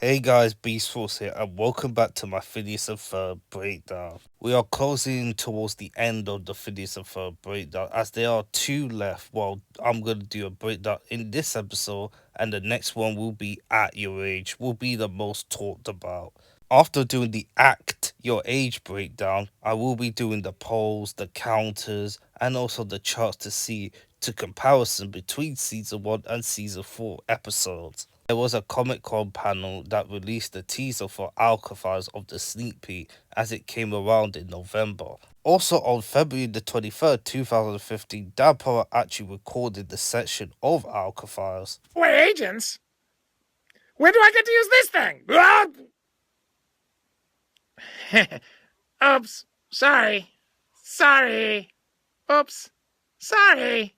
Hey guys, Beast Force here, and welcome back to my Phineas and Ferb breakdown. We are closing towards the end of the Phineas and Ferb breakdown, as there are two left. Well, I'm going to do a breakdown in this episode, and the next one will be At Your Age, will be the most talked about. After doing the Act Your Age breakdown, I will be doing the polls, the counters, and also the charts to see to comparison between season 1 and season 4 episodes. There was a Comic Con panel that released the teaser for Alcatraz of the sneak peek as it came around in November. Also on February the 23rd, 2015, Dan Power actually recorded the section of Alcatraz. We're agents? When do I get to use this thing? Oops. Sorry. Oops. Sorry.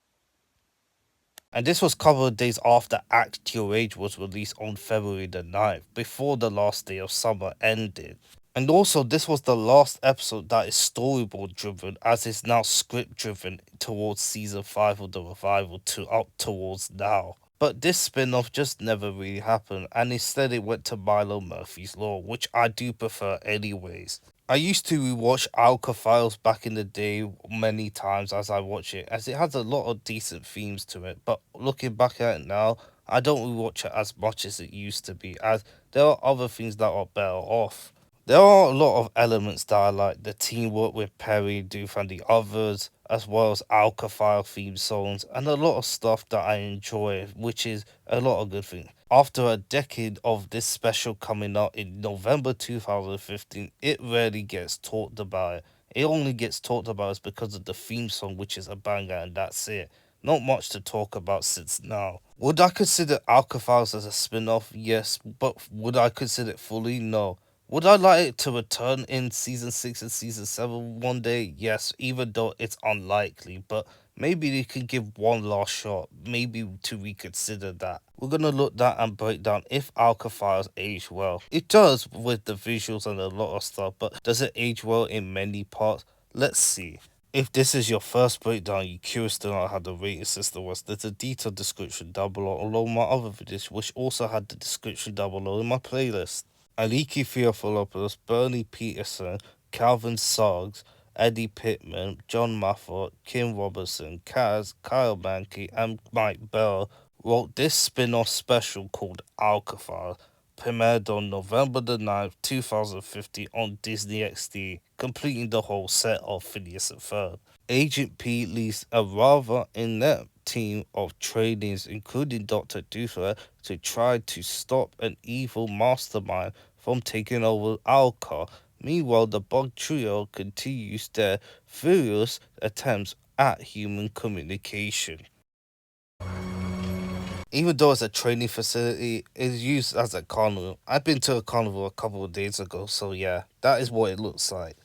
And this was a couple of days after Act Your Age was released on February the 9th, before the last day of summer ended. And also, this was the last episode that is storyboard driven, as it's now script driven towards season 5 of the revival to up towards now. But this spin-off just never really happened, and instead it went to Milo Murphy's Law, which I do prefer anyways. I used to rewatch Alka Files back in the day many times as I watch it, as it has a lot of decent themes to it, but looking back at it now, I don't rewatch it as much as it used to be, as there are other things that are better off. There are a lot of elements that I like, the teamwork with Perry, Doof and the others, as well as Alkaphile theme songs, and a lot of stuff that I enjoy, which is a lot of good things. After a decade of this special coming out in November 2015, it rarely gets talked about. It only gets talked about because of the theme song, which is a banger, and that's it. Not much to talk about since now. Would I consider Alcatraz as a spin-off? Yes, but would I consider it fully? No. Would I like it to return in season 6 and season 7 one day? Yes, even though it's unlikely, but maybe they could give one last shot, maybe to reconsider that. We're gonna look that and break down if Alcatraz aged well. It does with the visuals and a lot of stuff, but does it age well in many parts? Let's see. If this is your first breakdown, you're curious to know how the rating system was, there's a detailed description down below along my other videos, which also had the description down below in my playlist. Aliki Theophilopoulos, Bernie Peterson, Calvin Suggs, Eddie Pittman, John Moffat, Kim Robertson, Kaz, Kyle Mankey, and Mike Bell wrote this spin-off special called Alcatraz, premiered on November the 9th, 2050 on Disney XD, completing the whole set of Phineas and Ferb. Agent P leads a rather inept team of trainees, including Dr. Duther, to try to stop an evil mastermind from taking over Alka. Meanwhile, the Bug Trio continues their furious attempts at human communication. Even though it's a training facility, it's used as a carnival. I've been to a carnival a couple of days ago, so yeah, that is what it looks like.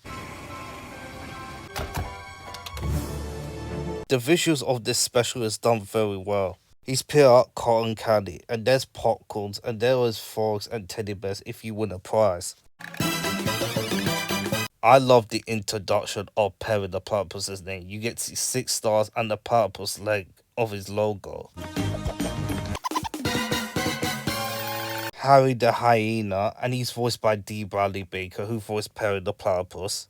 The visuals of this special is done very well. He's pure out cotton candy, and there's popcorns, and there is frogs and teddy bears if you win a prize. I love the introduction of Perry the Platypus's name. You get to see 6 stars and the platypus leg of his logo. Harry the Hyena, and he's voiced by D. Bradley Baker, who voiced Perry the Platypus.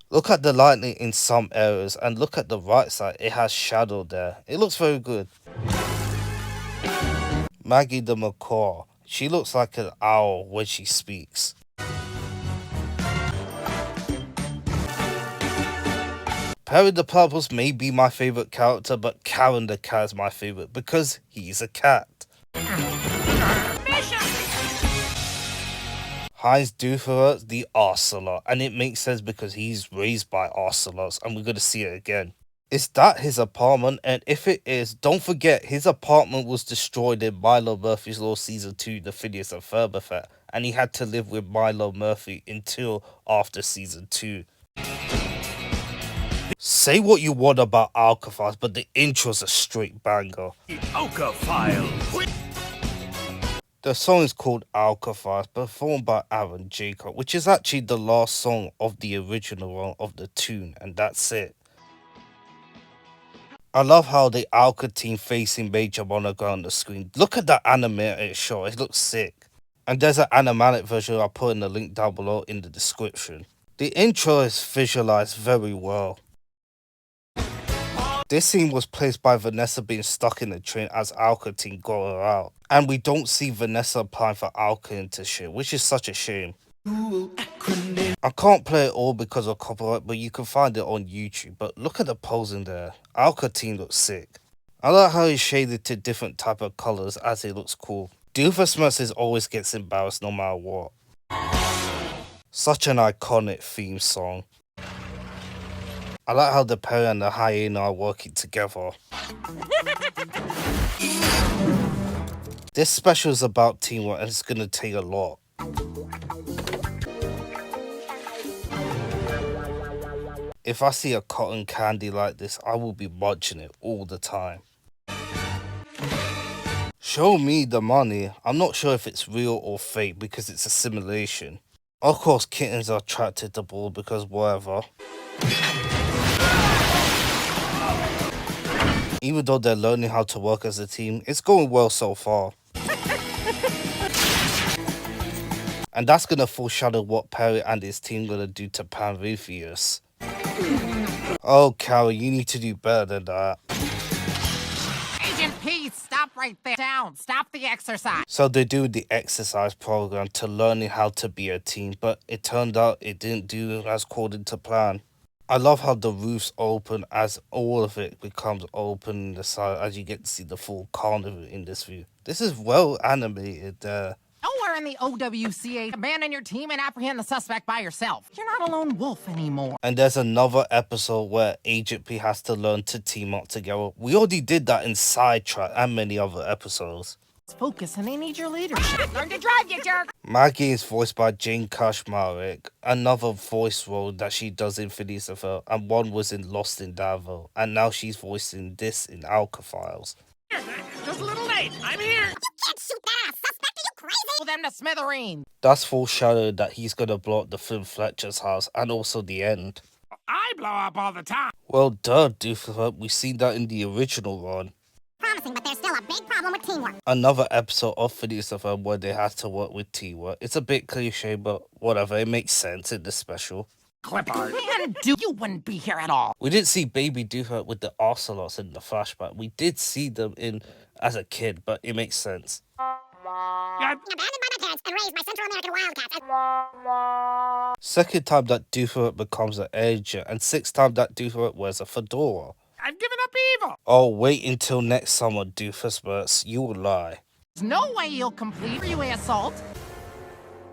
Look at the lightning in some areas, and look at the right side, it has shadow there. It looks very good. Maggie the Macaw, she looks like an owl when she speaks. Perry the Platypus may be my favourite character, but Karen the cat is my favourite because he's a cat. Heinz Duther the Ocelot, and it makes sense because he's raised by ocelots, and we're going to see it again. Is that his apartment? And if it is, don't forget his apartment was destroyed in Milo Murphy's Law Season 2, The Phineas and Ferb Effect, and he had to live with Milo Murphy until after Season 2. Say what you want about Alcatraz, but the intro's a straight banger. Alcatraz. The song is called Alcatraz, performed by Aaron Jacob, which is actually the last song of the original one of the tune, and that's it. I love how the Alka team facing Major Monogram on the screen. Look at that animated shot, it looks sick. And there's an animatic version I'll put in the link down below in the description. The intro is visualized very well. This scene was placed by Vanessa being stuck in the train as Alka team got her out. And we don't see Vanessa applying for Alka internship, which is such a shame. I can't play it all because of copyright, but you can find it on YouTube. But look at the posing there. Alka team looks sick. I like how it's shaded to different type of colours as it looks cool. Doofusmurphy always gets embarrassed no matter what. Such an iconic theme song. I like how the Perry and the hyena are working together. This special is about teamwork and it's gonna take a lot. If I see a cotton candy like this, I will be munching it all the time. Show me the money. I'm not sure if it's real or fake because it's a simulation. Of course, kittens are attracted to ball because whatever. Even though they're learning how to work as a team, it's going well so far. And that's gonna foreshadow what Perry and his team gonna do to Panruthius. Oh, Carol, you need to do better than that. Agent P, stop right there. Down. Stop the exercise. So they do the exercise program to learning how to be a team, but it turned out it didn't do as according to plan. I love how the roofs open as all of it becomes open in the side as you get to see the full carnival in this view. This is well animated there. Nowhere in the OWCA, abandon your team and apprehend the suspect by yourself. You're not a lone wolf anymore. And there's another episode where Agent P has to learn to team up together. We already did that in Sidetrack and many other episodes. Focus and they need your leadership. Learn to drive, you jerk. Maggie is voiced by Jane Kashmarek, another voice role that she does in Phineas and Ferb, and one was in Lost in Davos, and now she's voicing this in Alka Files. Just a little late. I'm here. You can't shoot that at a suspect, are you crazy? Pull them to smithereens. That's foreshadowed that he's gonna blow up the Flynn Fletcher's house, and also the end. I blow up all the time. Well, duh, Doofus, we've seen that in the original run. Promising, but there's still a big problem with teamwork. Another episode of Phineas and Ferb where they had to work with teamwork. It's a bit cliche, but whatever, it makes sense in this special. Clip art. Man, dude, you wouldn't be here at all. We didn't see Baby Doofus with the ocelots in the flashback. We did see them in as a kid, but it makes sense. Abandoned by my parents and raised by Central American Wildcats. Second time that Doofus becomes an agent, and sixth time that Doofus wears a fedora. I've given up evil. Oh, wait until next summer, Doofusverse. You will lie. There's no way you'll complete freeway assault.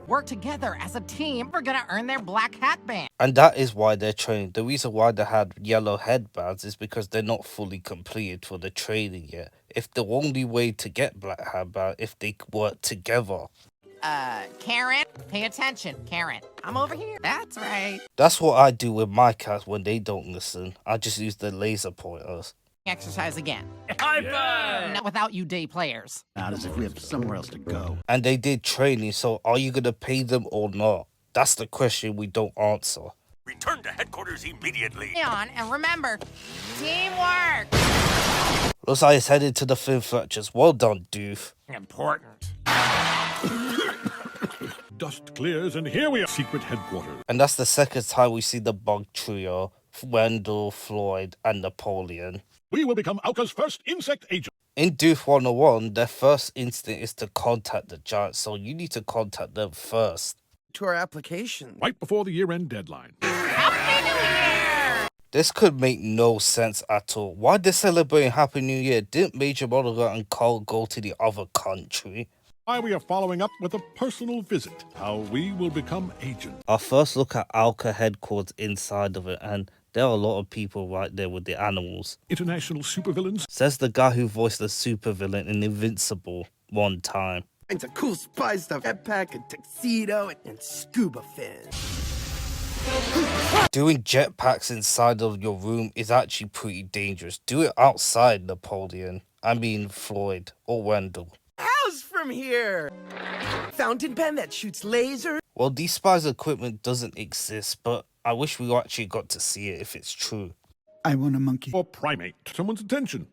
Work together as a team. We're gonna earn their black hat band. And that is why they're training. The reason why they had yellow headbands is because they're not fully completed for the training yet. If the only way to get black headband if they work together. Karen, pay attention. Karen, I'm over here. That's right. That's what I do with my cats when they don't listen. I just use the laser pointers. Exercise again. High five. Not without you day players. Not as if we have somewhere else to go. And they did training, so are you gonna pay them or not? That's the question we don't answer. Return to headquarters immediately. Stay on, and remember, teamwork. Looks like it's headed to the Flynn Fletchers. Well done, Doof. Important. Dust clears, and here we are, secret headquarters. And that's the second time we see the bug trio, Wendell, Floyd, and Napoleon. We will become Alka's first insect agent. In Doof 101, their first instinct is to contact the Giants, so you need to contact them first. To our application. Right before the year-end deadline. Happy New Year! This could make no sense at all. Why they're celebrating Happy New Year? Didn't Major Monogram and Carl go to the other country? Why we are following up with a personal visit. How we will become agents. Our first look at Alka headquarters inside of it, and there are a lot of people right there with the animals. International supervillains. Says the guy who voiced the supervillain in Invincible one time. It's a cool spy stuff. Jetpack, a tuxedo, and scuba fins. Doing jetpacks inside of your room is actually pretty dangerous. Do it outside, Napoleon. I mean Floyd or Wendell. How's from here? Fountain pen that shoots laser. Well, these spies equipment doesn't exist, but I wish we actually got to see it if it's true. I want a monkey. Or primate. Someone's attention.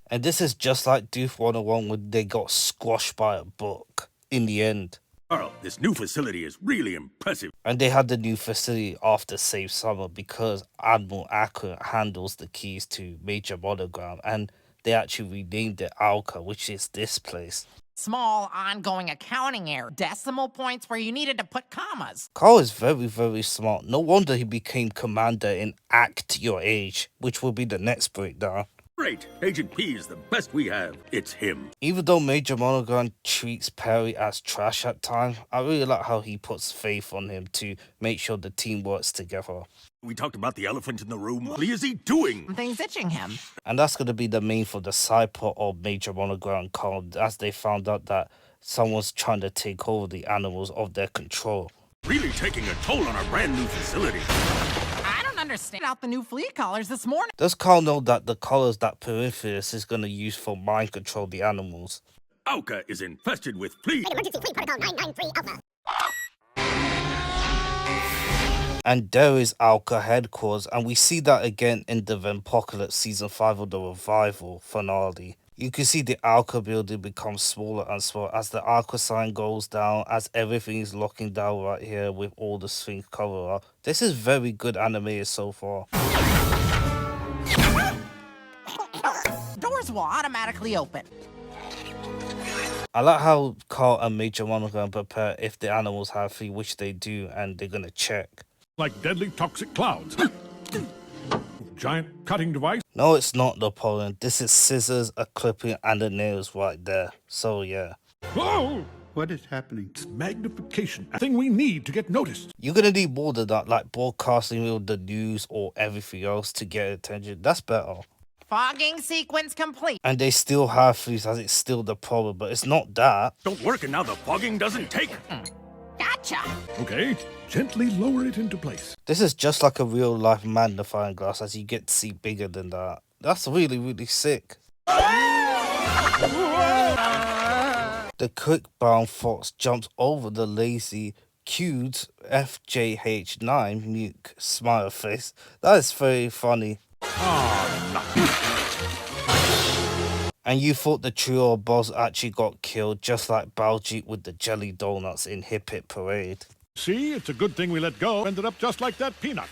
And this is just like Doof 101 when they got squashed by a book in the end. Carl, this new facility is really impressive. And they had the new facility after Save Summer because Admiral Ackland handles the keys to Major Monogram, and they actually renamed it Alka, which is this place. Small ongoing accounting error. Decimal points where you needed to put commas. Carl is very, very smart. No wonder he became commander in Act Your Age, which will be the next breakdown. Great. Agent P is the best we have. It's him. Even though Major Monogram treats Perry as trash at times, I really like how he puts faith on him to make sure the team works together. We talked about the elephant in the room. What is he doing? Things itching him. And that's going to be the main for the side plot of Major Monogram and Carl, as they found out that someone's trying to take over the animals of their control. Really taking a toll on our brand new facility. I don't understand out the new flea collars this morning. Does Carl know that the collars that Peripheus is going to use for mind control the animals? Alka is infested with fleas. Emergency Fleet Protocol 993 Alpha. And there is Alka headquarters, and we see that again in the Vampocalypse Season 5 of the Revival finale. You can see the Alka building become smaller and smaller as the Alka sign goes down, as everything is locking down right here with all the Sphinx cover up. This is very good animated so far. Doors will automatically open. I like how Carl and Major Monogram prepare if the animals have free, which they do, and they're gonna check. Like deadly toxic clouds. Giant cutting device. No, it's not the pollen. This is scissors, a clipping, and the nails right there. So yeah. Whoa! What is happening? It's magnification. A thing we need to get noticed. You're gonna need more than that, like broadcasting with the news or everything else to get attention. That's better. Fogging sequence complete. And they still have fleas, as it's still the problem, but it's not that. Don't work and now the fogging doesn't take. Gotcha. Okay, gently lower it into place. This is just like a real life magnifying glass, as you get to see bigger than that. That's really, really sick. The quick brown fox jumps over the lazy, cute FJH9 Muke smile face. That is very funny. And you thought the trio of boss actually got killed, just like Baljeet with the jelly donuts in Hip Hip Parade. See, it's a good thing we let go. Ended up just like that peanut.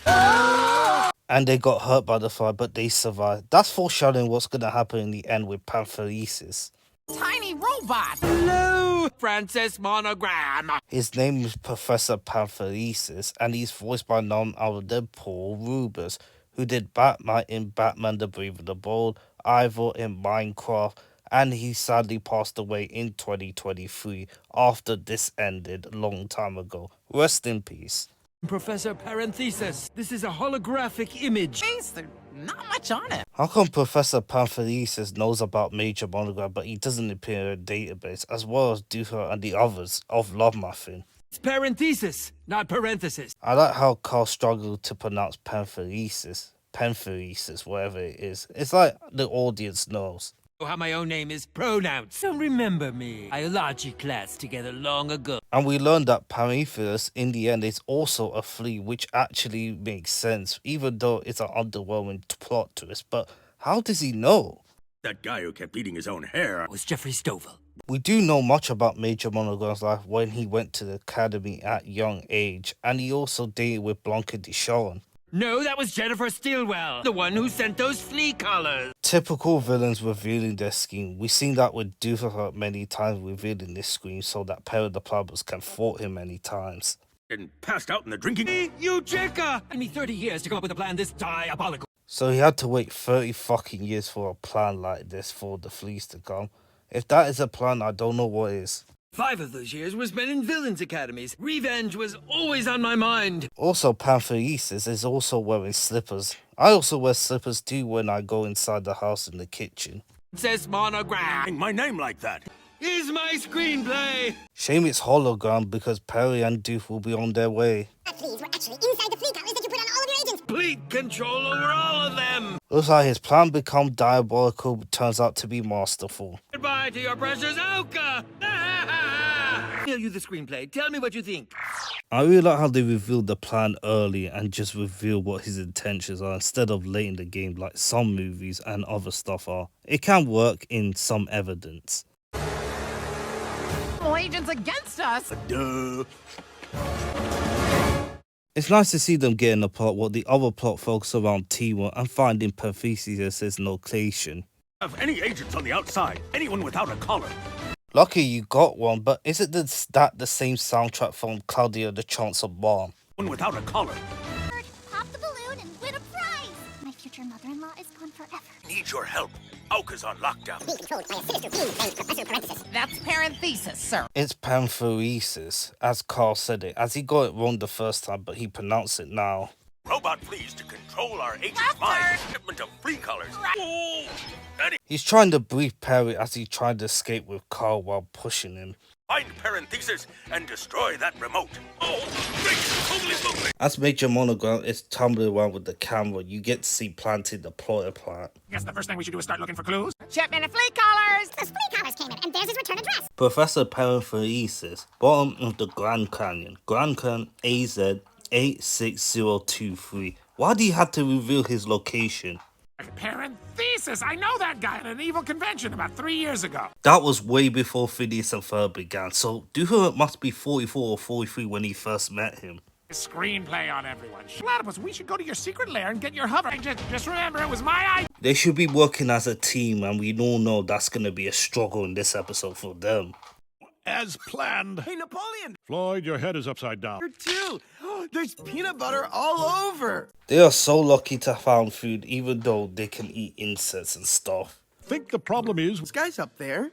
And they got hurt by the fire, but they survived. That's foreshadowing what's gonna happen in the end with Pantheresis. Tiny robot. Hello, Francis Monogram. His name is Professor Pantheresis, and he's voiced by none other than Paul Rubens, who did Batman in Batman the Brave and the Bold, Ivor in Minecraft, and he sadly passed away in 2023 after this ended a long time ago. Rest in peace. Professor Parenthesis, this is a holographic image. Jeez, there's not much on it. How come Professor Pantheresis knows about Major Monogram, but he doesn't appear in a database, as well as Duther and the others of Love Muffin? It's parenthesis, not parenthesis. I like how Carl struggled to pronounce Pantheresis, whatever it is. It's like the audience knows. How my own name is pronounced. Don't remember me. I logic class together long ago. And we learned that Prometheus, in the end, is also a flea, which actually makes sense, even though it's an underwhelming plot twist. But how does he know? That guy who kept eating his own hair. Was Jeffrey Stovall. We do know much about Major Monogram's life when he went to the academy at young age, and he also dated with Blanca DeShawn. No, that was Jennifer Stilwell, the one who sent those flea collars. Typical villains revealing their scheme. We've seen that with Duther many times, revealing this scheme so that Perry the Platypus can thwart him many times. And passed out in the drinking. You chicka! It took me 30 years to come up with a plan this diabolical. So he had to wait 30 fucking years for a plan like this for the fleas to come. If that is a plan, I don't know what is. 5 of those years were spent in villains' academies. Revenge was always on my mind. Also, Pantheresis is also wearing slippers. I also wear slippers too when I go inside the house in the kitchen. It says Monogram. My name like that. Here's my screenplay. Shame it's hologram because Perry and Doof will be on their way. Fleas were actually inside the flea collars that you put on all of your agents. Complete control over all of them. Looks like his plan become diabolical, but turns out to be masterful. Goodbye to your precious Alka. Mail you the screenplay. Tell me what you think. I really like how they revealed the plan early and just reveal what his intentions are instead of late in the game like some movies and other stuff are. It can work in some evidence. Agents against us. Duh. It's nice to see them getting apart while the other plot focuses around teamwork and finding Pertheus' location. Have any agents on the outside? Anyone without a collar? Lucky you got one, but isn't that the same soundtrack from Claudia the Chance of Bomb? One without a collar. Pop the balloon and win a prize. My future mother-in-law is gone forever. Need your help. Auka's on lockdown. Being controlled by a sinister being named Professor Parenthesis. That's parenthesis, sir. It's Pantheresis, as Carl said it, as he got it wrong the first time, but he pronounced it now. Robot fleas to control our agent's mind. Shipment of flea collars. Oh, He's trying to brief Perry as he tried to escape with Carl while pushing him. find Parenthesis and destroy that remote. Oh, great! Holy moly! As Major Monogram is tumbling around with the camera, you get to see planting the plotter plant. Guess the first thing we should do is start looking for clues. Shipment of flea collars. Those flea collars came in, and there's his return address. Professor Parenthesis, bottom of the Grand Canyon, Grand Canyon AZ 86023. Why do you have to reveal his location? Parenthesis! I know that guy at an evil convention about 3 years ago. That was way before Phineas and Ferb began, so Doofenshmirtz must be 44 or 43 when he first met him. Screenplay on everyone. Platypus, we should go to your secret lair and get your hover. Just remember, it was my idea. They should be working as a team, and we all know that's going to be a struggle in this episode for them. As planned. Hey, Napoleon, Floyd, your head is upside down. here too. There's peanut butter all over. They are so lucky to have found food, even though they can eat insects and stuff. Think the problem is This guy's up there.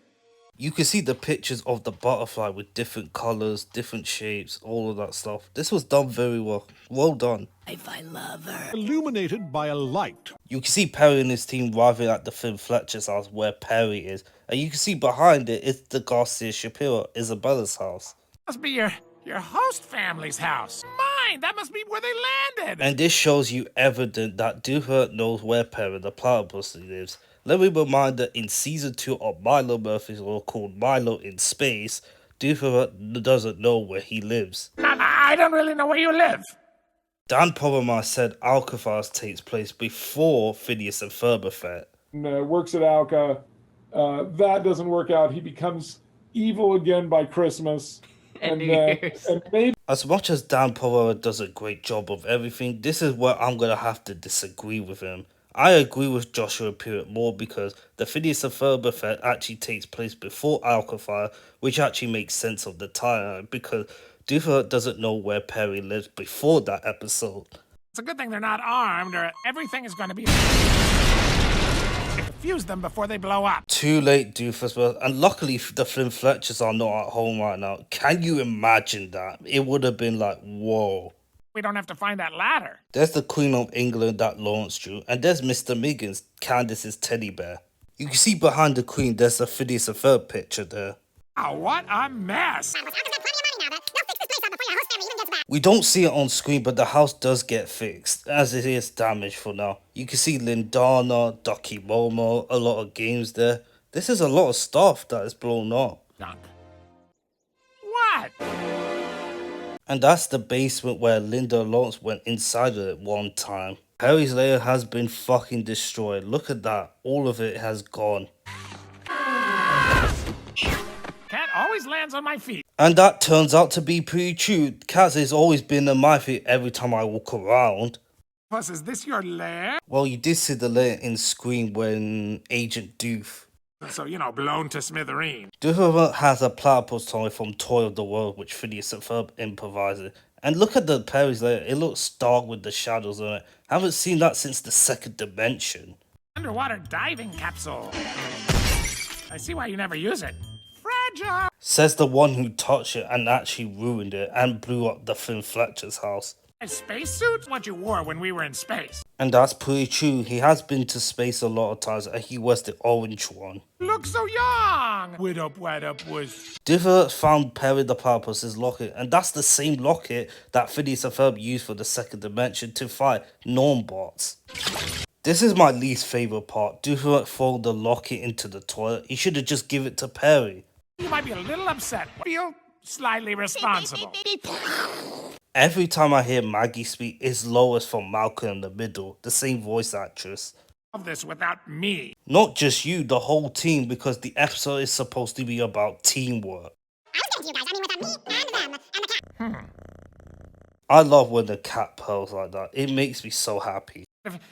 You can see the pictures of the butterfly with different colors, different shapes, all of that stuff. This was done very well. Well done. illuminated by a light. You can see Perry and his team arriving at the Finn Fletcher's house where Perry is. And you can see behind it is the Garcia Shapiro, Isabella's house. Must be your host family's house. Mine! That must be where they landed! And this shows you evident that Doofenshmirtz knows where Perry the platypus lives. Let me remind that in season 2 of Milo Murphy's Law called Milo in Space, Doofenshmirtz doesn't know where he lives. I don't really know where you live. Dan Pomermar said Alcatraz takes place before Phineas and Ferb effect. Works at Alka. That doesn't work out. He becomes evil again by Christmas. And maybe As much as Dan Pomermar does a great job of everything, this is where I'm going to have to disagree with him. I agree with Joshua Pruitt more because the Phineas and Ferb effect actually takes place before Alcatraz, which actually makes sense of the timeline because Doofenshmirtz doesn't know where Perry lives before that episode. It's a good thing they're not armed, or everything is going to be... Confuse them before they blow up. Too late, Doofenshmirtz, and luckily the Flynn Fletchers are not at home right now. Can you imagine that? It would have been like, whoa. We don't have to find that ladder. There's the Queen of England that launched you, and there's Mr. Miggins, Candace's teddy bear. You can see behind the Queen, there's a Phineas and Ferb picture there. Oh, what a mess. Alka's got plenty of money now, they'll fix this place up before your host family even gets back. We don't see it on screen, but the house does get fixed, as it is damaged for now. You can see Lindana, Ducky Momo, a lot of games there. This is a lot of stuff that is blown up. What? And that's the basement where Linda Lawrence went inside of it one time. Perry's lair has been fucking destroyed. Look at that. All of it has gone. Cat always lands on my feet. And that turns out to be pretty true. Cats has always been on my feet every time I walk around. Plus, is this your lair? Well, you did see the lair in Scream when Agent Doof. So, blown to smithereens. Doofenshmirtz has a platypus toy from Toy of the World, which Phineas and Ferb improvised. And look at the Perry's lair. It looks dark with the shadows on it. Haven't seen that since the second dimension. Underwater diving capsule. I see why you never use it. Fragile. Says the one who touched it and actually ruined it and blew up the Finn Fletcher's house. A spacesuit? What you wore when we were in space. And that's pretty true. He has been to space a lot of times and he wears the orange one. Look so young. What up, was... Doofenshmirtz found Perry the Platypus's locket, and that's the same locket that Phineas and Ferb used for the second dimension to fight Normbots. This is my least favourite part. Doofenshmirtz threw the locket into the toilet. He should have just given it to Perry. You might be a little upset. Feel slightly responsible. Every time I hear Maggie speak, it's Lois from Malcolm in the Middle, the same voice actress. Of this without me. Not just you, the whole team, because the episode is supposed to be about teamwork. I was getting to you guys, I mean without me and them and the cat. I love when the cat purrs like that. It makes me so happy.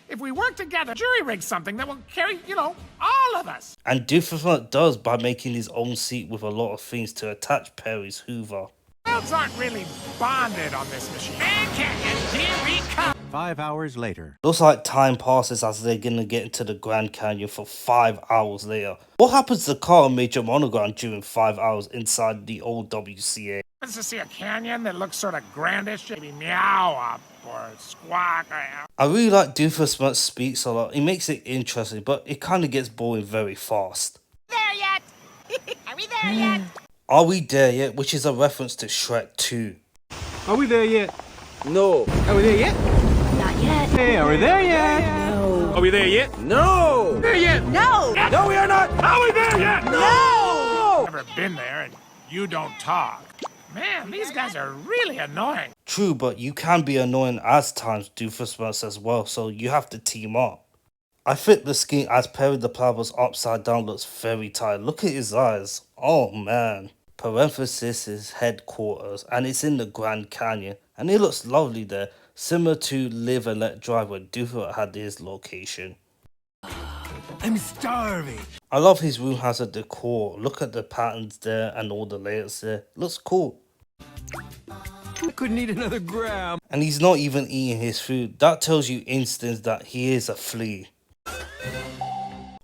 If we work together, jury rig something that will carry, all of us. And Doofenshmirtz does by making his own seat with a lot of things to attach Perry's Hoover. Worlds aren't really bonded on this machine. Man Canyon, here we come. 5 hours later. Looks like time passes as they're gonna get into the Grand Canyon for 5 hours later. What happens to Carl and Major Monogram during 5 hours inside the old WCA? Let's just see a canyon that looks sort of grandish, maybe meow up or squawk. I really like Doofenshmirtz speaks a lot. It makes it interesting, but it kind of gets boring very fast. There yet? Are we there yet? Are we there yet? Which is a reference to Shrek 2. Are we there yet? No. Are we there yet? Not yet. Hey, are we there yet? No. Are we there yet? No. There yet? No. No, we are not. Are we there yet? No. Never been there and you don't talk. Man, these guys are really annoying. True, but you can be annoying as times, Doofenshmirtz as well, so you have to team up. I think the skin as Perry the Platypus upside down looks very tight. Look at his eyes. Oh man. Parenthesis is headquarters, and it's in the Grand Canyon, and it looks lovely there, similar to Live and Let Drive where Doofenshmirtz had his location. I'm starving. I love his room has a decor. Look at the patterns there and all the layers there. Looks cool. I couldn't eat another gram. And he's not even eating his food. That tells you instantly that he is a flea.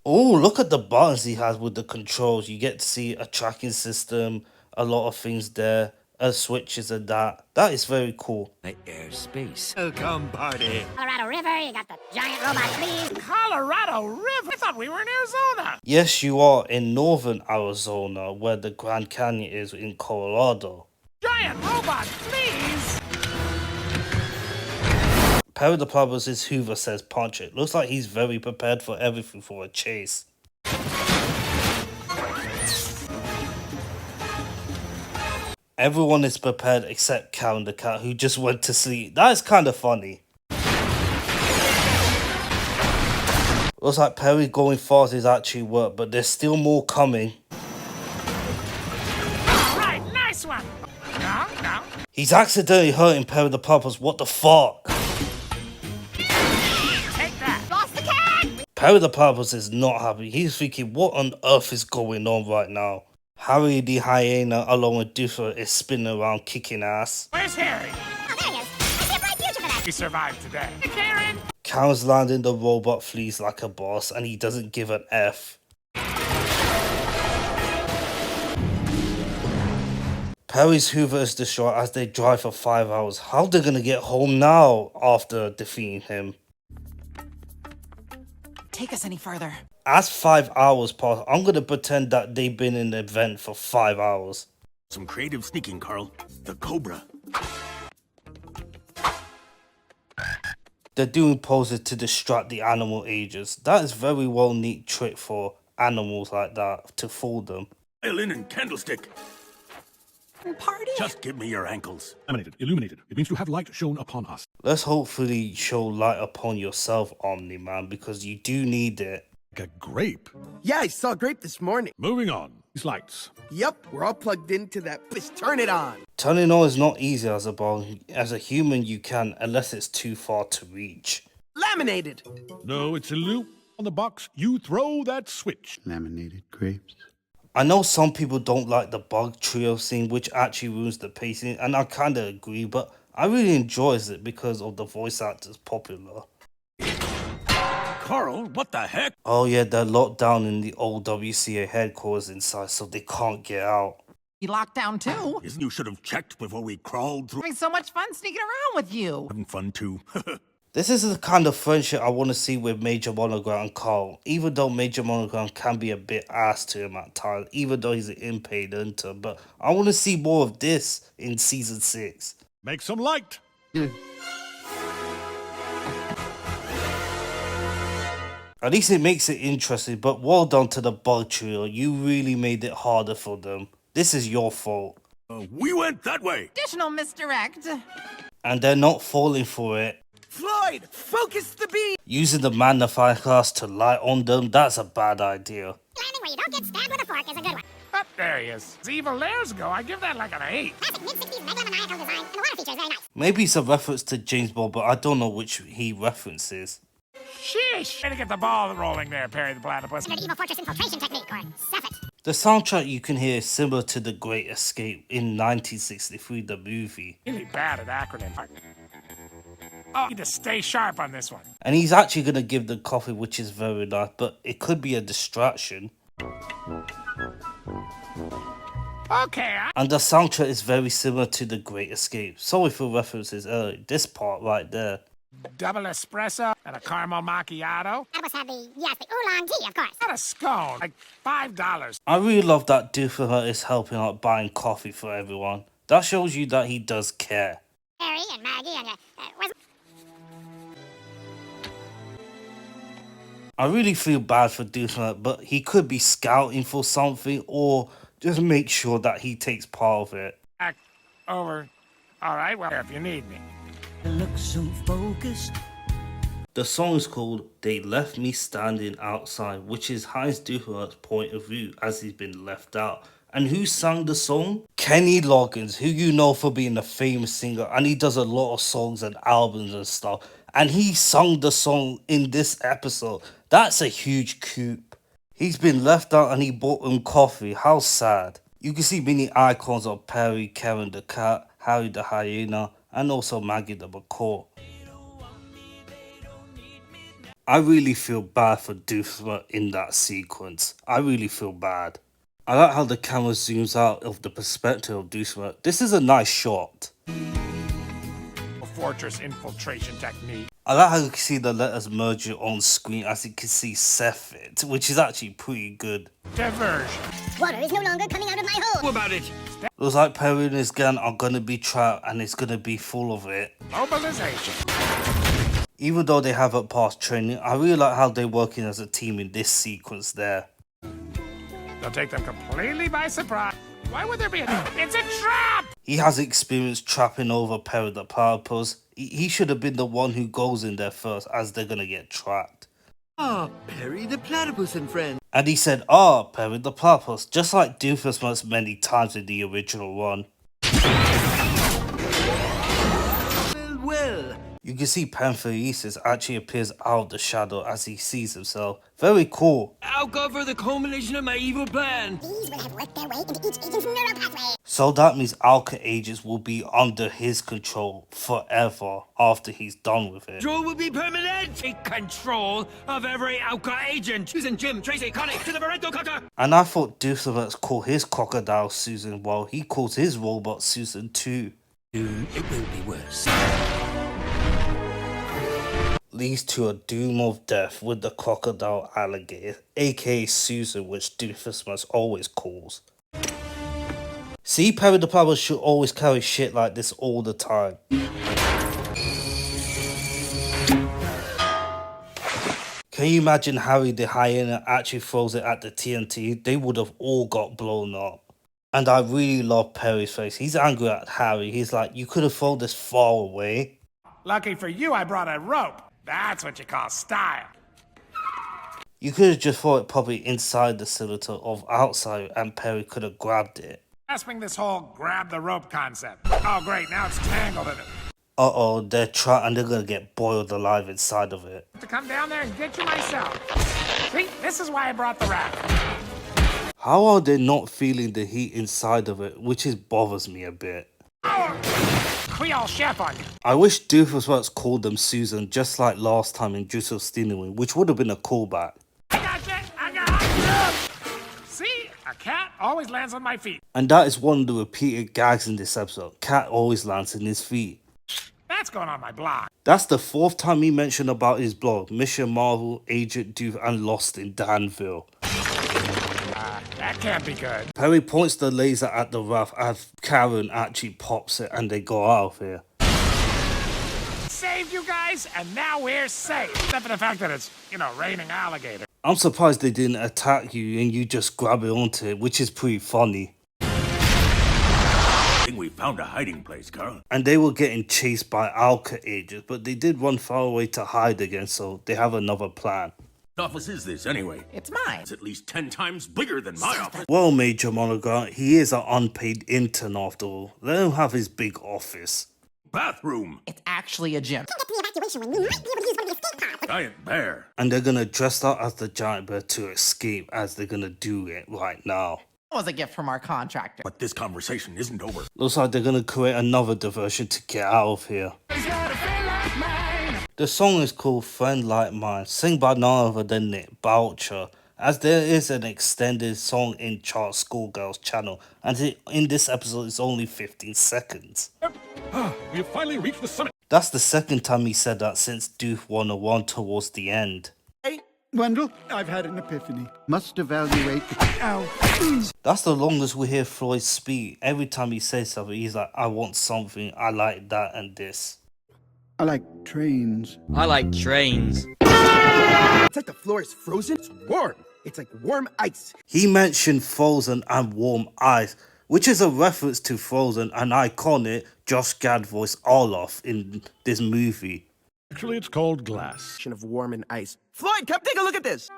Oh, look at the buttons he has with the controls. You get to see a tracking system, a lot of things there, switches and that. That is very cool. My airspace. Welcome party. Colorado River, you got the giant robot fleas. Colorado River? I thought we were in Arizona. Yes, you are in northern Arizona, where the Grand Canyon is in Colorado. Giant robot fleas? Perry the Platypus' Hoover says punch it. Looks like he's very prepared for everything for a chase. Everyone is prepared except Karen the cat, who just went to sleep. That is kind of funny. Looks like Perry going fast is actually work, but there's still more coming. Right, nice one. No. He's accidentally hurting Perry the Platypus. What the fuck? Take that. Lost the cat. Perry the Platypus is not happy. He's thinking, what on earth is going on right now? Harry the hyena along with Doofenshmirtz is spinning around kicking ass. Where's Harry? Oh, there he is. I see a bright future for that. He survived today. Hey, Karen. Karen's landing the robot fleas like a boss and he doesn't give an F. Perry's Hoover is destroyed as they drive for 5 hours. How are they gonna get home now after defeating him? Take us any further. As 5 hours pass, I'm gonna pretend that they've been in the event for 5 hours. Some creative sneaking, Carl. The Cobra. They're doing poses to distract the animal agents. That is very well neat trick for animals like that to fool them. Violin and candlestick. Party? Just give me your ankles. Illuminated. It means to have light shown upon us. Let's hopefully show light upon yourself, Omni-Man, because you do need it. Like a grape. Yeah, I saw grape this morning. Moving on. These lights. Yep, we're all plugged into that. Just turn it on. Turning on is not easy as a ball. As a human you can, unless it's too far to reach. Laminated. No, it's a loop on the box. You throw that switch. Laminated grapes. I know some people don't like the bug trio scene, which actually ruins the pacing, and I kinda agree, but I really enjoy it because of the voice actors popular. Carl, what the heck? Oh yeah, they're locked down in the old WCA headquarters inside, so they can't get out. You locked down too. You should have checked before we crawled through. Having so much fun sneaking around with you. Having fun too. This is the kind of friendship I want to see with Major Monogram and Carl, even though Major Monogram can be a bit ass to him at times, even though he's an unpaid intern, but I want to see more of this in season 6. Make some light. At least it makes it interesting, but well done to the bug trio. You really made it harder for them. This is your fault. We went that way. Additional misdirect. and they're not falling for it. Floyd, focus the beam! Using the magnifying glass to light on them, that's a bad idea. Landing where you don't get stabbed with a fork is a good one. Oh, there he is. As evil layers go, I give that like an 8. Classic mid-60s megalomaniacal design, and the water feature is very nice. Maybe it's a reference to James Bond, but I don't know which he references. Sheesh! Way to get the ball rolling there, Perry the Platypus. Standard evil fortress infiltration technique, or Cephit. The soundtrack you can hear is similar to The Great Escape in 1963, the movie. Really bad at acronyms. Oh, you need to stay sharp on this one. And he's actually going to give the coffee, which is very nice, but it could be a distraction. Okay, And the soundtrack is very similar to The Great Escape. Sorry for references earlier. This part right there. double espresso and a caramel macchiato. That must have the oolong tea, of course. Not a scone, like $5. I really love that Doofenshmirtz is helping out buying coffee for everyone. That shows you that he does care. Harry and Maggie and, where's... I really feel bad for Doofenshmirtz, but he could be scouting for something or just make sure that he takes part of it. Back over. All right, well, if you need me. Look so focused. The song is called They Left Me Standing Outside, which is Heinz Doofenshmirtz's point of view as he's been left out. And who sang the song? Kenny Loggins, who you know for being a famous singer, and he does a lot of songs and albums and stuff. And he sung the song in this episode. That's a huge coup. He's been left out and he bought him coffee. How sad. You can see many icons of Perry, Karen the cat, Harry the hyena, and also Maggie the macaw. I really feel bad for Doofenshmirtz in that sequence. I really feel bad. I like how the camera zooms out of the perspective of Doofenshmirtz. This is a nice shot. A fortress infiltration technique. I like how you can see the letters merge on screen as you can see Cephit, which is actually pretty good. Diversion. Water is no longer coming out of my hole. What about it? Looks like Perry and his gang are gonna be trapped and it's gonna be full of it. Mobilization. Even though they haven't passed training, I really like how they're working as a team in this sequence there. They'll take them completely by surprise. Why would there be a... It's a trap! He has experience trapping over Perry the Platypus. He should have been the one who goes in there first as they're gonna get trapped. Ah, Perry the Platypus and friends. And he said, Perry the Platypus, just like Doofenshmirtz many times in the original one. Well. You can see Pantheresis actually appears out of the shadow as he sees himself. Very cool. I'll cover the culmination of my evil plan. These will have worked their way into each agent's neural pathway. So that means Alka agents will be under his control forever after he's done with it. Control will be permanent. Take control of every Alka agent. Susan, Jim, Tracy, Connie, to the Barreto Cocker. And I thought Doofenshmirtz called his crocodile Susan while he calls his robot Susan too. Soon it will be worse. Leads to a doom of death with the crocodile alligator, aka Susan, which Doofenshmirtz always calls. See, Perry the Platypus should always carry shit like this all the time. Can you imagine Harry the hyena actually throws it at the TNT? They would have all got blown up. And I really love Perry's face. He's angry at Harry. He's like, you could have thrown this far away. Lucky for you, I brought a rope. That's what you call style. You could have just thrown it probably inside the cylinder of outside and Perry could have grabbed it. Grasping this whole grab the rope concept. Oh, great, now it's tangled in it. Uh-oh, they're trapped and they're gonna get boiled alive inside of it. To come down there and get you myself. See, this is why I brought the raft. How are they not feeling the heat inside of it, which bothers me a bit. Creole chef on you. I wish Doofenshmirtz called them Susan just like last time in Joseph Stinaway, which would have been a callback. I got you, I got you. See, a cat always lands on my feet. And that is one of the repeated gags in this episode. Cat always lands in his feet. That's going on my blog. That's the 4th time he mentioned about his blog, Mission Marvel, Agent Doof, and Lost in Danville. That can't be good. Perry points the laser at the raft as Karen actually pops it and they go out of here. Saved you guys, and now we're safe. Except for the fact that it's, raining alligator. I'm surprised they didn't attack you and you just grab it onto it, which is pretty funny. We found a hiding place, Carl. And they were getting chased by Alka agents, but they did run far away to hide again, so they have another plan. What office is this, anyway? It's mine. It's at least 10 times bigger than my office. Well, Major Monogram, he is an unpaid intern after all. Let him have his big office. Bathroom. It's actually a gym. Get to the evacuation room. We might be able to use one of the escape pods. Giant bear. And they're gonna dress up as the giant bear to escape, as they're gonna do it right now. That was a gift from our contractor. But this conversation isn't over. Looks like they're gonna create another diversion to get out of here. The song is called Friend Like Mine, sung by none other than Nick Boucher, as there is an extended song in Chart Schoolgirl's channel, and in this episode it's only 15 seconds. We have finally reached the summit. That's the second time he said that since Doof 101 towards the end. Hey, Wendell, I've had an epiphany. Must evaluate the... Ow. That's the longest we hear Floyd speak. Every time he says something, he's like, I want something, I like that and this. I like trains. I like trains. It's like the floor is frozen. It's warm. It's like warm ice. He mentioned Frozen and Warm Ice, which is a reference to Frozen, an iconic Josh Gad voice Olaf in this movie. Actually, it's called glass. Of warm and ice. Floyd, come take a look at this.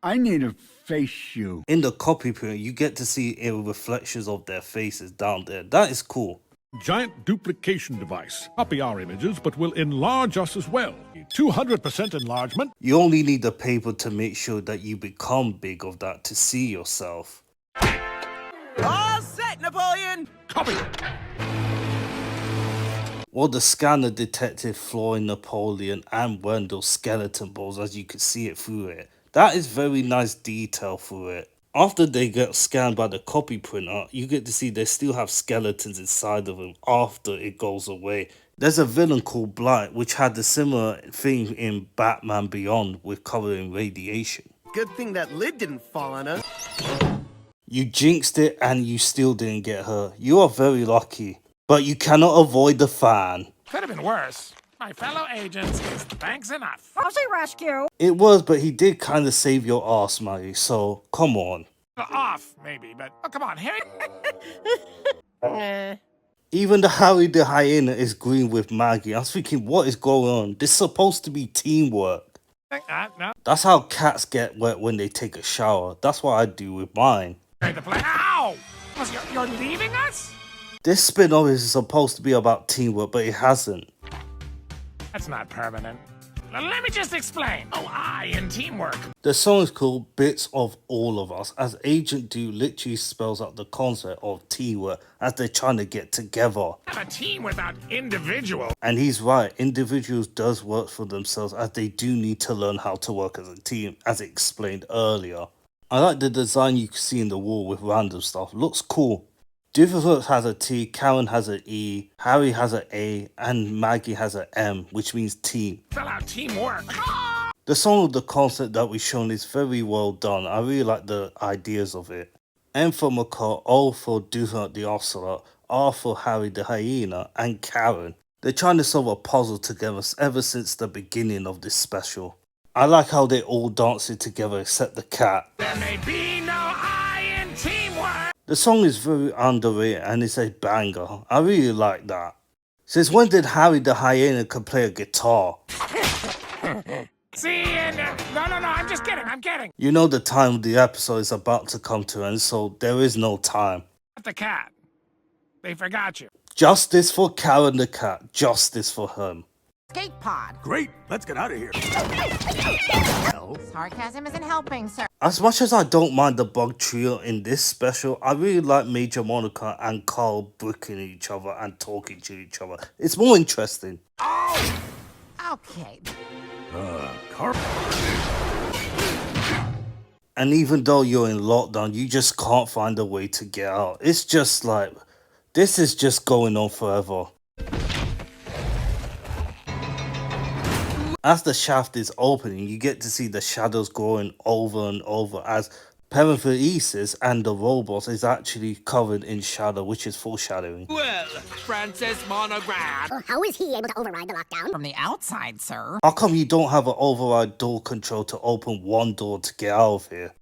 I need a face shoe. In the copy print, you get to see reflections of their faces down there. That is cool. Giant duplication device. Copy our images, but will enlarge us as well. 200% enlargement. You only need the paper to make sure that you become big of that to see yourself. All set, Napoleon. Copy. Well, the scanner detected Floyd, Napoleon, and Wendell's skeleton bones, as you could see it through it. That is very nice detail through it. After they get scanned by the copy printer, you get to see they still have skeletons inside of them after it goes away. There's a villain called Blight, which had a similar thing in Batman Beyond with covered in radiation. Good thing that lid didn't fall on us. You jinxed it and you still didn't get hurt. You are very lucky. But you cannot avoid the fan. Could have been worse. My fellow agents is thanks enough. Rescue. It was, but he did kind of save your ass, Maggie, so come on. Off, maybe, but oh, come on, Harry. Even the Harry the Hyena is green with Maggie. I was thinking, what is going on? This is supposed to be teamwork. No. That's how cats get wet when they take a shower. That's what I do with mine. Ow! You're leaving us? This spin-off is supposed to be about teamwork, but it hasn't. That's not permanent. Let me just explain. Oh, I in teamwork. The song is called Bits of All of Us, as Agent Do literally spells out the concept of teamwork as they're trying to get together. Have a team without individual. And he's right, individuals does work for themselves, as they do need to learn how to work as a team, as explained earlier. I like the design you can see in the wall with random stuff, looks cool. Doofus has a T, Karen has an E, Harry has an A, and Maggie has an M, which means team. Spell out teamwork. The song of the concept that we've shown is very well done. I really like the ideas of it. M for Macaw, O for Doofus the Ocelot, R for Harry the Hyena, and Karen. They're trying to solve a puzzle together ever since the beginning of this special. I like how they're all dancing together except the cat. There may be no I in teamwork. The song is very underrated and it's a banger. I really like that. Since when did Harry the Hyena can play a guitar? See, and no, I'm just kidding. I'm kidding. You know the time of the episode is about to come to an end, so there is no time. The cat. They forgot you. Justice for Karen the cat. Justice for him. Escape pod. Great, let's get out of here. Sarcasm isn't helping, sir. As much as I don't mind the bug trio in this special, I really like Major Monica and Carl bricking each other and talking to each other. It's more interesting. Okay. Carl. And even though you're in lockdown, you just can't find a way to get out. It's just like, this is just going on forever. As the shaft is opening, you get to see the shadows growing over and over as Perithesis and the robots is actually covered in shadow, which is foreshadowing. Well, Francis Monogram. Well, how is he able to override the lockdown? From the outside, sir. How come you don't have an override door control to open one door to get out of here?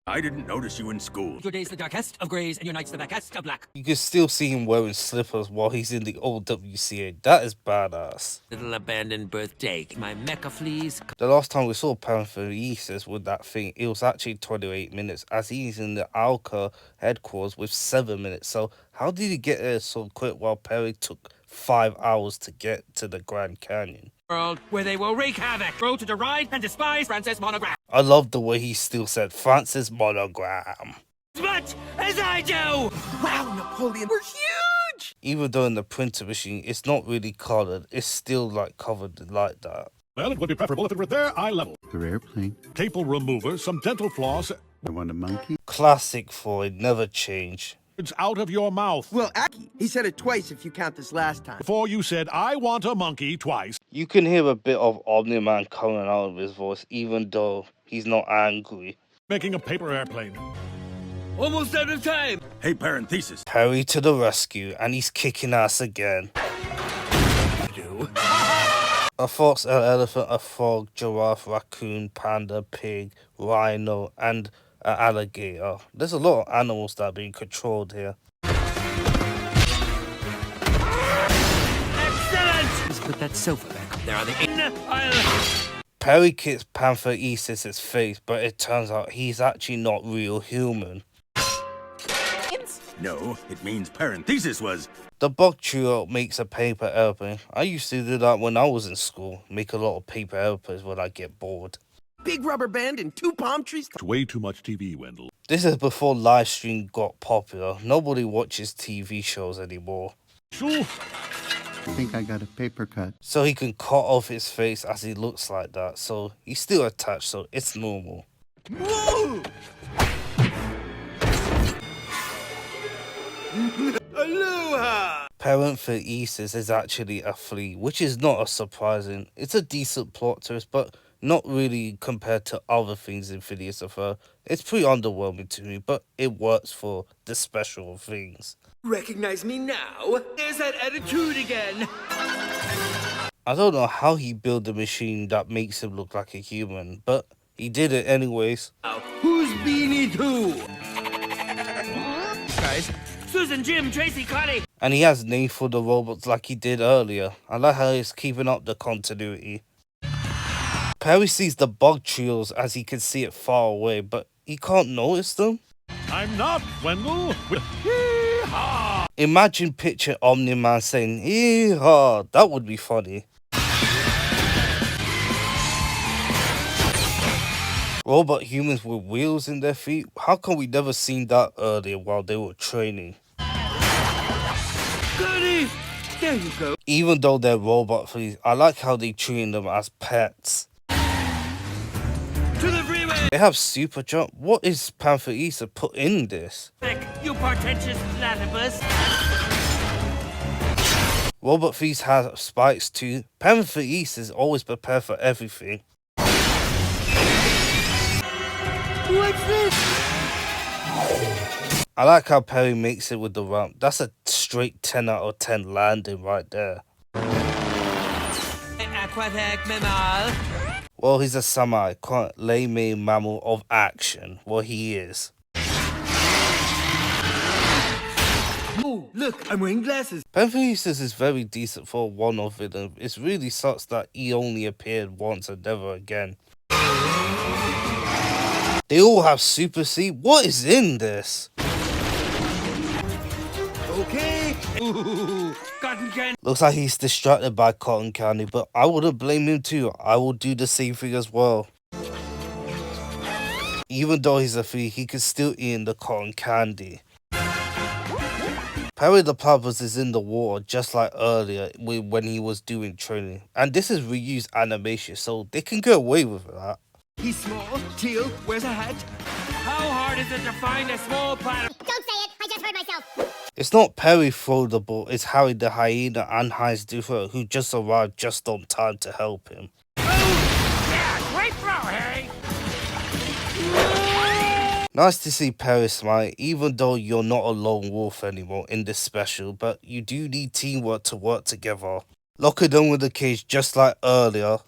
I didn't notice you in school. Your day's the darkest of greys and your night's the blackest of black. You can still see him wearing slippers while he's in the old WCA. That is badass. Little abandoned birthday. My mecha fleas. The last time we saw Perithesis with that thing, it was actually 28 minutes, as he's in the Alka headquarters with 7 minutes. So how did he get there so quick while Perry took 5 hours to get to the Grand Canyon? World where they will wreak havoc. Grow to deride and despise Francis Monogram. I love the way he still said Francis Monogram. As much as I do! Wow, Napoleon, we're huge! Even though in the printer machine it's not really colored, it's still like covered like that. Well, it would be preferable if it were their eye level. Your airplane. Staple remover, some dental floss. I want a monkey. Classic Freud, never change. It's out of your mouth. Well, Aki, he said it twice if you count this last time. Before you said, I want a monkey twice. You can hear a bit of Omni-Man coming out of his voice, even though he's not angry. Making a paper airplane. Almost out of time. Hey, parenthesis. Perry to the rescue, and he's kicking ass again. A fox, an elephant, a frog, giraffe, raccoon, panda, pig, rhino, and an alligator. There's a lot of animals that are being controlled here. Excellent! Let's put that sofa back up there on the Perry kicks Pantheisis's face, but it turns out he's actually not real human. No, it means parenthesis was. The bug trio makes a paper airplane. I used to do that when I was in school. Make a lot of paper airplanes when I get bored. Big rubber band and 2 palm trees. It's way too much TV, Wendell. This is before live stream got popular. Nobody watches TV shows anymore. Sure. I think I got a paper cut. So he can cut off his face as he looks like that. So he's still attached, so it's normal. Whoa! Aloha! Parenthesis is actually a flea, which is not as surprising. It's a decent plot twist, but not really compared to other things in Phineas and Ferb. It's pretty underwhelming to me, but it works for the special things. Recognize me now? There's that attitude again. I don't know how he built a machine that makes him look like a human, but he did it anyways. Who's Beanie Two? Guys, Susan, Jim, Tracy, Connie. And he has names for the robots like he did earlier. I like how he's keeping up the continuity. Perry sees the bug trios as he can see it far away, but he can't notice them. I'm not, Wendell. Hee-haw! Imagine picture Omni-Man saying, "Hee-haw," that would be funny. Robot humans with wheels in their feet? How come we never seen that earlier while they were training? Goody! There you go. Even though they're robot fleas, I like how they treat them as pets. To the freeway! They have super jump. What is Pantheisa put in this? You portentous platypus. Robot fleas have spikes too. Pantheisa is always prepared for everything. What's this? I like how Perry makes it with the ramp. That's a straight 10 out of 10 landing right there. Aquatic mammal. Well, he's a semi-lame mammal of action. Well, he is. Oh, look, I'm wearing glasses. Panthesis is very decent for a one-off villain. It really sucks that he only appeared once and never again. They all have Super C. What is in this? Okay. Ooh, cotton candy. Looks like he's distracted by cotton candy, but I wouldn't blame him too. I will do the same thing as well. Even though he's a flea, he can still eat the cotton candy. Perry the Platypus is in the water just like earlier when he was doing training. And this is reused animation, so they can get away with that. He's small, teal, wears a hat. How hard is it to find a small planet? Don't say it. I just heard myself. It's not Perry throw the ball, it's Harry the hyena and Heinz Duffer who just arrived just on time to help him. Yeah, great throw, Harry. Nice to see Perry smile, even though you're not a lone wolf anymore in this special, but you do need teamwork to work together. Lock it down with the cage just like earlier.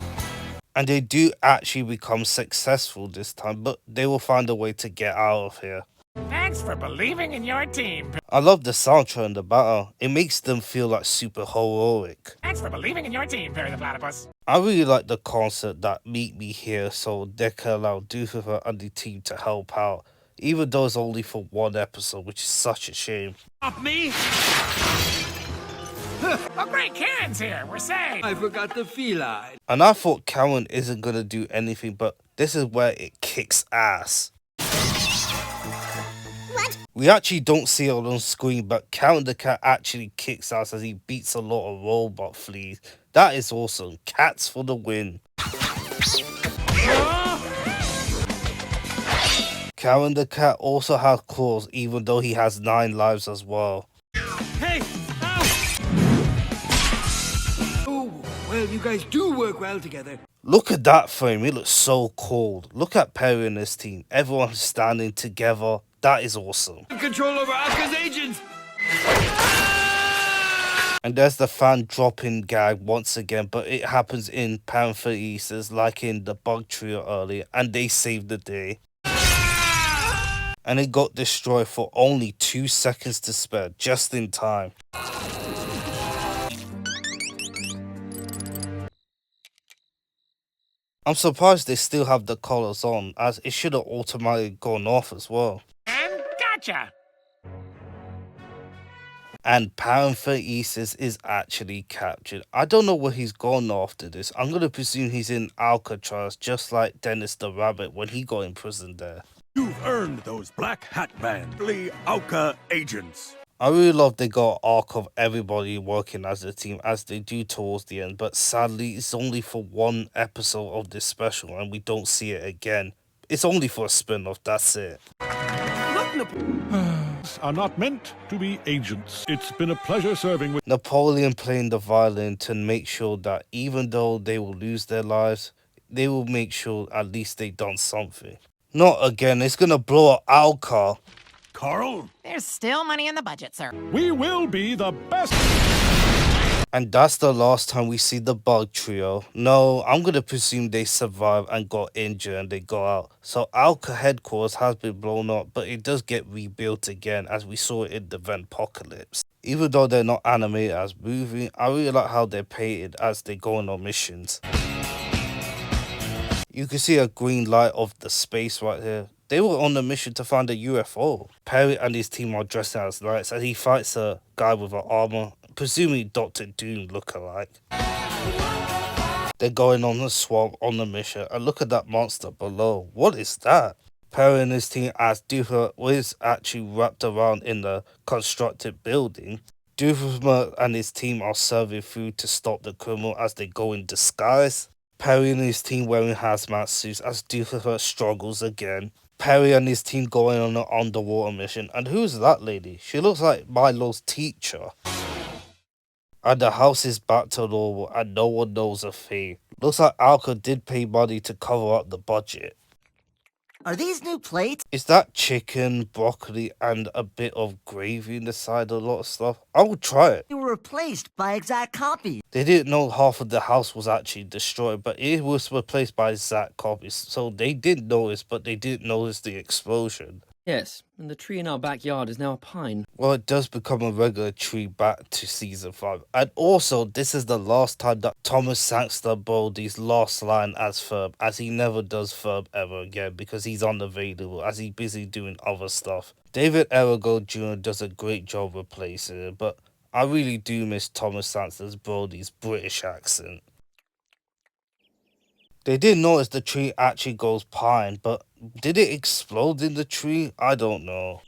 And they do actually become successful this time, but they will find a way to get out of here. Thanks for believing in your team. I love the soundtrack and the battle. It makes them feel like super heroic. Thanks for believing in your team, Perry the Platypus. I really like the concept that meet me here so they can allow Doofenshmirtz and the team to help out, even though it's only for one episode, which is such a shame. Off me! Oh great, Karen's here, we're safe. I forgot the feline. And I thought Karen isn't gonna do anything, but this is where it kicks ass. What? We actually don't see it on screen, but Karen the cat actually kicks ass as he beats a lot of robot fleas. That is awesome. Cats for the win. Karen the cat also has claws, even though he has 9 lives as well. Hey! Ow! Oh, well, you guys do work well together. Look at that frame, it looks so cold. Look at Perry and his team. Everyone standing together. That is awesome. Control over Alka's agents! And there's the fan dropping gag once again, but it happens in Parentheses like in the bug trio earlier, and they saved the day. And it got destroyed for only 2 seconds to spare, just in time. I'm surprised they still have the colors on, as it should have automatically gone off as well. And gotcha. And Parentheses is actually captured. I don't know where he's gone after this. I'm gonna presume he's in Alcatraz, just like Dennis the Rabbit when he got imprisoned there. You've earned those Black Hat Band, Auka agents. I really love they got an arc of everybody working as a team as they do towards the end, but sadly it's only for one episode of this special and we don't see it again. It's only for a spin-off, that's it. Are not meant to be agents. It's been a pleasure serving with Napoleon playing the violin to make sure that even though they will lose their lives, they will make sure at least they done something. Not again, it's gonna blow up our car. Carl? There's still money in the budget, sir. We will be the best. And that's the last time we see the bug trio. No, I'm gonna presume they survived and got injured and they got out. So Alka headquarters has been blown up, but it does get rebuilt again as we saw it in the Ventpocalypse. Even though they're not animated as movie, I really like how they're painted as they go on missions. You can see a green light of the space right here. They were on a mission to find a UFO. Perry and his team are dressed as knights as he fights a guy with an armor, presumably Dr. Doom lookalike. They're going on the swamp on the mission, and look at that monster below. What is that? Perry and his team as Doofenshmirtz is actually wrapped around in the constructed building. Doofenshmirtz and his team are serving food to stop the criminal as they go in disguise. Perry and his team wearing hazmat suits as Doofenshmirtz struggles again. Perry and his team going on an underwater mission. And who's that lady? She looks like Milo's teacher. And the house is back to normal and no one knows a thing. Looks like Alka did pay money to cover up the budget. Are these new plates? Is that chicken, broccoli, and a bit of gravy in the side of a lot of stuff? I will try it. They were replaced by exact copies. They didn't know half of the house was actually destroyed, but it was replaced by exact copies. So they did notice, but they didn't notice the explosion. Yes, and the tree in our backyard is now a pine. Well, it does become a regular tree back to season 5. And also, this is the last time that Thomas Sangster Brody's last line as Ferb, as he never does Ferb ever again because he's unavailable, as he's busy doing other stuff. David Arago Jr. does a great job replacing it, but I really do miss Thomas Sangster Brody's British accent. They did notice the tree actually goes pine, but did it explode in the tree? I don't know.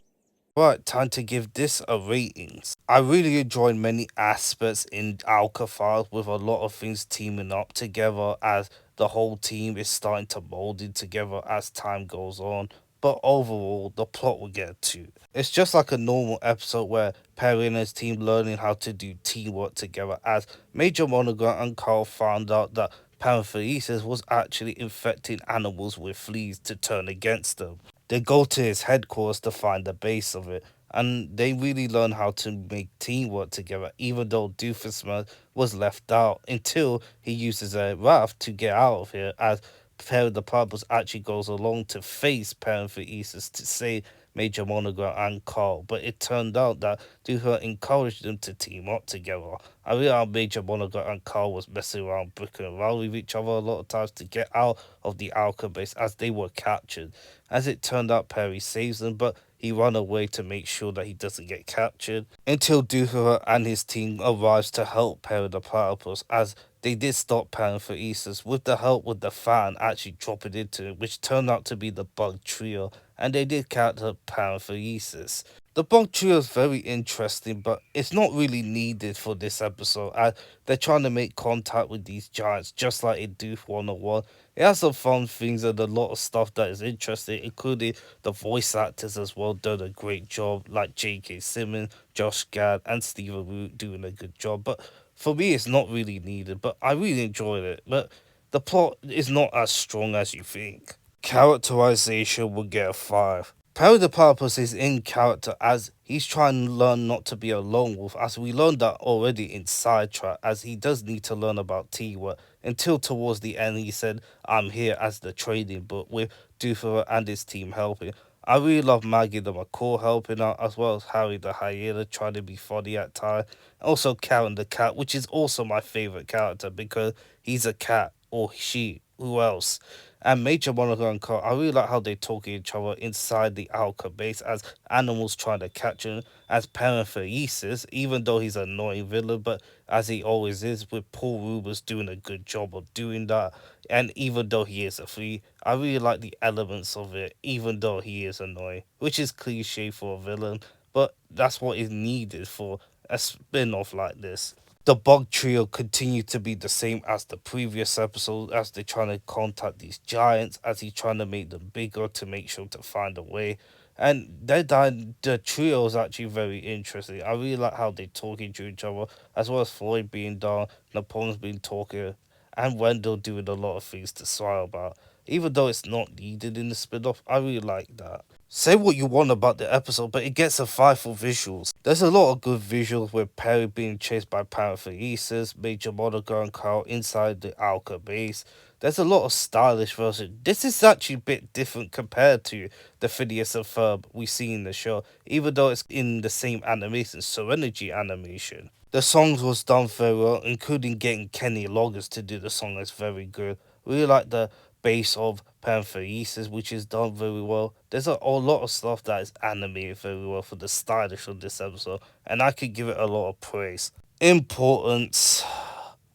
Right, time to give this a ratings. I really enjoyed many aspects in Alka Files with a lot of things teaming up together as the whole team is starting to mold in together as time goes on. But overall, the plot will get to. It's just like a normal episode where Perry and his team learning how to do teamwork together as Major Monogram and Carl found out that Parentheses was actually infecting animals with fleas to turn against them. They go to his headquarters to find the base of it, and they really learn how to make teamwork together, even though Doofenshmirtz was left out until he uses a raft to get out of here, as Perry the Platypus actually goes along to face Parenthesis to save Major Monogram and Carl, but it turned out that Doofer encouraged them to team up together. I realized Major Monogram and Carl was messing around, bricking around with each other a lot of times to get out of the Alka base as they were captured. As it turned out, Perry saves them, but he ran away to make sure that he doesn't get captured until Doofer and his team arrives to help Perry the Platypus, as they did stop Parenthesis with the help with the fan actually dropping into it, which turned out to be the Bug Trio, and they did capture Parenthesis. The Bug Trio is very interesting, but it's not really needed for this episode, as they're trying to make contact with these giants just like in Doof 101. It has some fun things and a lot of stuff that is interesting, including the voice actors as well done a great job, like J.K. Simmons, Josh Gad, and Stephen Root doing a good job. But for me, it's not really needed, but I really enjoyed it. But the plot is not as strong as you think. Characterization will get a 5. Perry the Platypus is in character as he's trying to learn not to be a lone wolf, as we learned that already in Sidetrack, as he does need to learn about teamwork, until towards the end he said, I'm here as the trading book, with Doofer and his team helping. I really love Maggie the Macaw helping out, as well as Harry the Hyena trying to be funny at times. Also Karen the Cat, which is also my favourite character because he's a cat, or she, who else? And Major Monogram and Carl, I really like how they talk to each other inside the Alka base as animals trying to catch him, as Parenthesis, even though he's an annoying villain, but as he always is, with Paul Rubens doing a good job of doing that. And even though he is a flea, I really like the elements of it, even though he is annoying, which is cliche for a villain, but that's what is needed for a spin-off like this. The Bug Trio continue to be the same as the previous episode, as they're trying to contact these giants, as he's trying to make them bigger to make sure to find a way. And the trio is actually very interesting. I really like how they're talking to each other, as well as Floyd being down, Napoleon's being talking, and Wendell doing a lot of things to smile about. Even though it's not needed in the spin-off, I really like that. Say what you want about the episode, but it gets a 5 for visuals. There's a lot of good visuals with Perry being chased by Parenthesis, Major Monogram and Carl inside the Alka base. There's a lot of stylish versions. This is actually a bit different compared to the Phineas and Ferb we see in the show, even though it's in the same animation, Serenity animation. The songs was done very well, including getting Kenny Loggins to do the song. That's very good. Really like the bass of Parenthesis, which is done very well. There's a lot of stuff that is animated very well for the stylish of this episode, and I could give it a lot of praise. Importance,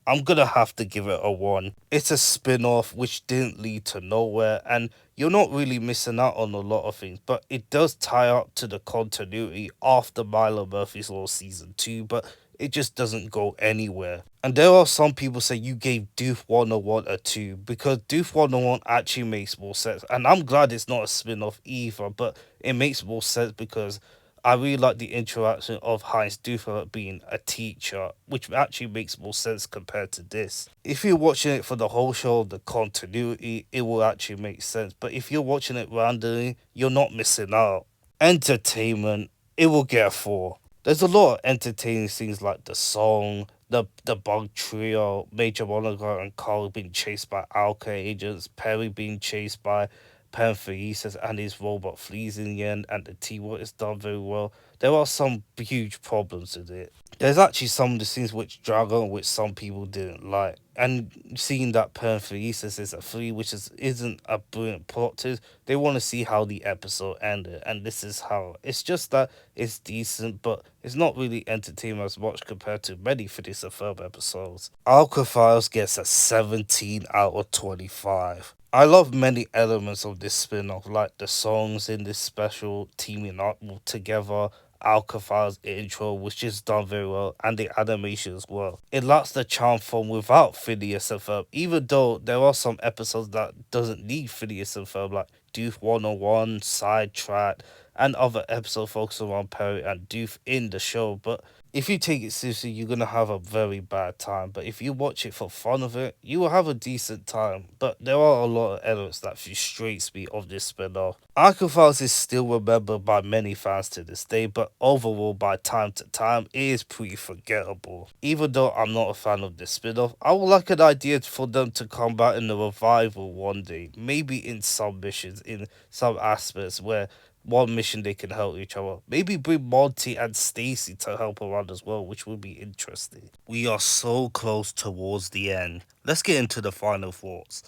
I'm gonna have to give it a 1. It's a spin-off which didn't lead to nowhere, and you're not really missing out on a lot of things, but it does tie up to the continuity after Milo Murphy's Law Season 2, but it just doesn't go anywhere. And there are some people say you gave Doof 101 a 2 because Doof 101 actually makes more sense. And I'm glad it's not a spin-off either, but it makes more sense because I really like the interaction of Heinz Doofer being a teacher, which actually makes more sense compared to this. If you're watching it for the whole show, the continuity, it will actually make sense. But if you're watching it randomly, you're not missing out. Entertainment, it will get a 4. There's a lot of entertaining things like the song, the Bug Trio, Major Monogram and Carl being chased by Alka agents, Perry being chased by Parenthesis and his robot fleas in the end, and the teamwork is done very well. There are some huge problems with it. There's actually some of the scenes which drag on, which some people didn't like. And seeing that Parenthesis is a flea, which isn't a brilliant plot twist, they want to see how the episode ended, and this is how. It's just that it's decent, but it's not really entertaining as much compared to many Phineas and Ferb episodes. Alka Files gets a 17 out of 25. I love many elements of this spin-off, like the songs in this special teaming up together, Alka Files intro, which is done very well, and the animation as well. It lacks the charm from without Phineas and Ferb, even though there are some episodes that doesn't need Phineas and Ferb, like Doof 101, Sidetrack, and other episodes focused around Perry and Doof in the show, but if you take it seriously, you're gonna have a very bad time. But if you watch it for fun of it, you will have a decent time. But there are a lot of elements that frustrates me of this spin-off. Arkham Files is still remembered by many fans to this day, but overall, by time to time, it is pretty forgettable. Even though I'm not a fan of this spin-off, I would like an idea for them to come back in a revival one day. Maybe in some missions, in some aspects where one mission they can help each other. Maybe bring Monty and Stacy to help around as well, which would be interesting. We are so close towards the end. Let's get into the final thoughts.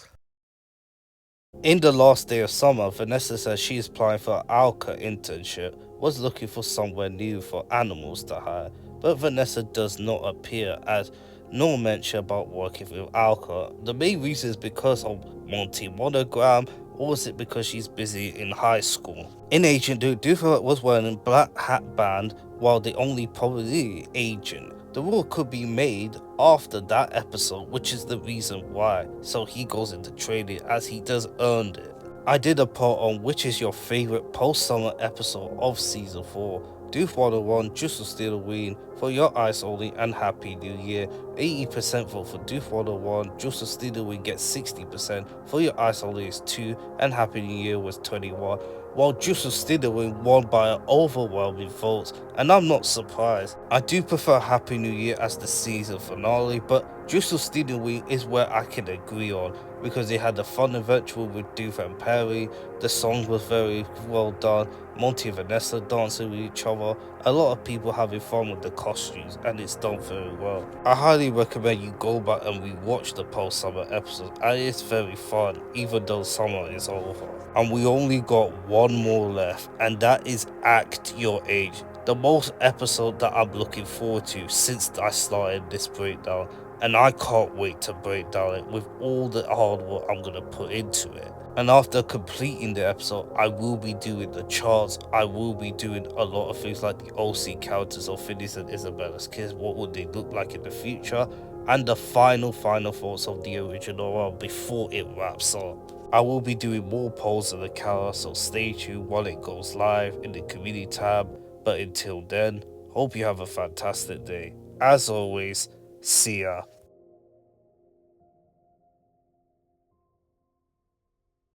In the last day of summer, Vanessa says she is applying for an Alka internship, was looking for somewhere new for animals to hire, but Vanessa does not appear as no mention about working with Alka. The main reason is because of Monty monogram, or was it because she's busy in high school? In Agent Duke, Doof was wearing a black hat band, while the only probably agent. The rule could be made after that episode, which is the reason why, so he goes into training as he does earned it. I did a poll on which is your favorite post-summer episode of season 4. Doof 101, Just to Steal a Ween, For Your Eyes Only, and Happy New Year. 80% vote for Doof 101, Just to Steal a Ween gets 60%, For Your Eyes Only is 2, and Happy New Year was 21. While Just to Steal a Ween won by an overwhelming vote, and I'm not surprised. I do prefer Happy New Year as the season finale, but Just to Steal a Ween is where I can agree on, because it had a fun adventure with Doof and Perry, the song was very well done, Monty and Vanessa dancing with each other, a lot of people having fun with the costumes, and it's done very well. I highly recommend you go back and rewatch the post-summer episodes, and it's very fun, even though summer is over. And we only got one more left, and that is Act Your Age, the most episode that I'm looking forward to since I started this breakdown, and I can't wait to break down it with all the hard work I'm going to put into it. And after completing the episode, I will be doing the charts, I will be doing a lot of things like the OC characters of Phineas and Isabella's kids, what would they look like in the future, and the final thoughts of the original one before it wraps up. I will be doing more polls on the calendar, so stay tuned while it goes live in the community tab. But until then, hope you have a fantastic day. As always, see ya.